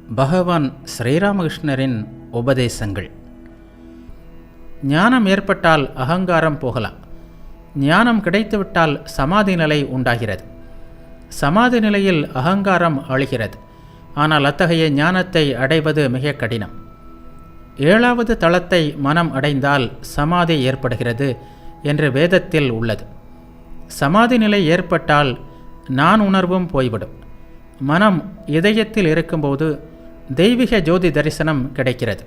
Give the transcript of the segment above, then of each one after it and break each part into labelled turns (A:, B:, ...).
A: பகவான் ஸ்ரீராமகிருஷ்ணரின் உபதேசங்கள். ஞானம் ஏற்பட்டால் அகங்காரம் போகலாம். ஞானம் கிடைத்துவிட்டால் சமாதி நிலை உண்டாகிறது. சமாதி நிலையில் அகங்காரம் அழிகிறது. ஆனால் அத்தகைய ஞானத்தை அடைவது மிக கடினம். 7வது தளத்தை மனம் அடைந்தால் சமாதி ஏற்படுகிறது என்று வேதத்தில் உள்ளது. சமாதி நிலை ஏற்பட்டால் நான் உணர்வும் போய்விடும். மனம் இதயத்தில் இருக்கும்போது தெய்வீக ஜோதி தரிசனம் கிடைக்கிறது.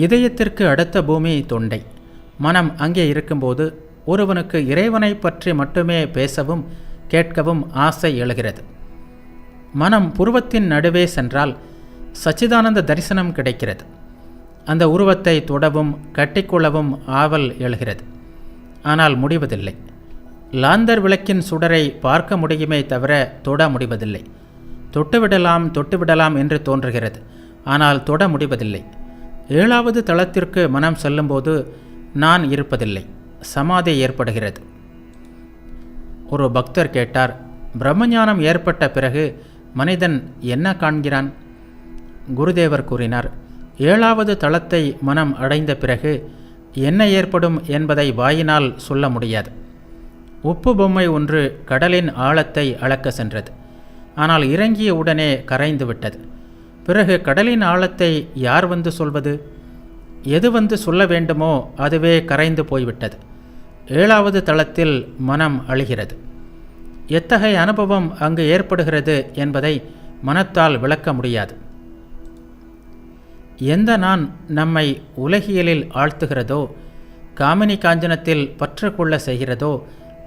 A: இதயத்திற்கு அடுத்த பூமி தொண்டை. மனம் அங்கே இருக்கும்போது ஒருவனுக்கு இறைவனை பற்றி மட்டுமே பேசவும் கேட்கவும் ஆசை எழுகிறது. மனம் புருவத்தின் நடுவே சென்றால் சச்சிதானந்த தரிசனம் கிடைக்கிறது. அந்த உருவத்தை தொடவும் கட்டிக்கொள்ளவும் ஆவல் எழுகிறது. ஆனால் முடிவதில்லை. லாந்தர் விளக்கின் சுடரை பார்க்க முடியுமே தவிர தொட முடிவதில்லை. தொட்டுவிடலாம் என்று தோன்றுகிறது. ஆனால் தொட முடிவதில்லை. 7வது தளத்திற்கு மனம் செல்லும்போது நான் இருப்பதில்லை. சமாதி ஏற்படுகிறது. ஒரு பக்தர் கேட்டார், பிரம்மஞானம் ஏற்பட்ட பிறகு மனிதன் என்ன காண்கிறான்? குருதேவர் கூறினார், 7வது தளத்தை மனம் அடைந்த பிறகு என்ன ஏற்படும் என்பதை வாயினால் சொல்ல முடியாது. உப்பு பொம்மை ஒன்று கடலின் ஆழத்தை அளக்க சென்றது. ஆனால் இறங்கிய உடனே கரைந்து விட்டது. பிறகு கடலின் ஆழத்தை யார் வந்து சொல்வது? எது வந்து சொல்ல வேண்டுமோ அதுவே கரைந்து போய்விட்டது. 7வது தளத்தில் மனம் அழிகிறது. எத்தகைய அனுபவம் அங்கு ஏற்படுகிறது என்பதை மனத்தால் விளக்க முடியாது. எந்த நான் நம்மை உலகியலில் ஆழ்த்துகிறதோ, காமினி காஞ்சனத்தில் பற்று கொள்ள செய்கிறதோ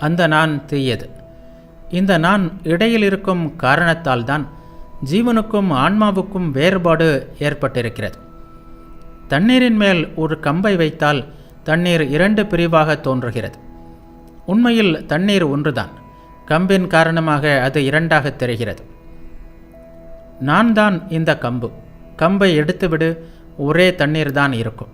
A: அந்த நான் தீயது. இந்த நான் இடையில் இருக்கும் காரணத்தால்தான் ஜீவனுக்கும் ஆன்மாவுக்கும் வேறுபாடு ஏற்பட்டிருக்கிறது. தண்ணீரின் மேல் ஒரு கம்பை வைத்தால் தண்ணீர் 2 பிரிவாக தோன்றுகிறது. உண்மையில் தண்ணீர் ஒன்றுதான். கம்பின் காரணமாக அது 2ஆக தெரிகிறது. நான் தான் இந்த கம்பு. கம்பை எடுத்துவிடு, ஒரே தண்ணீர் தான் இருக்கும்.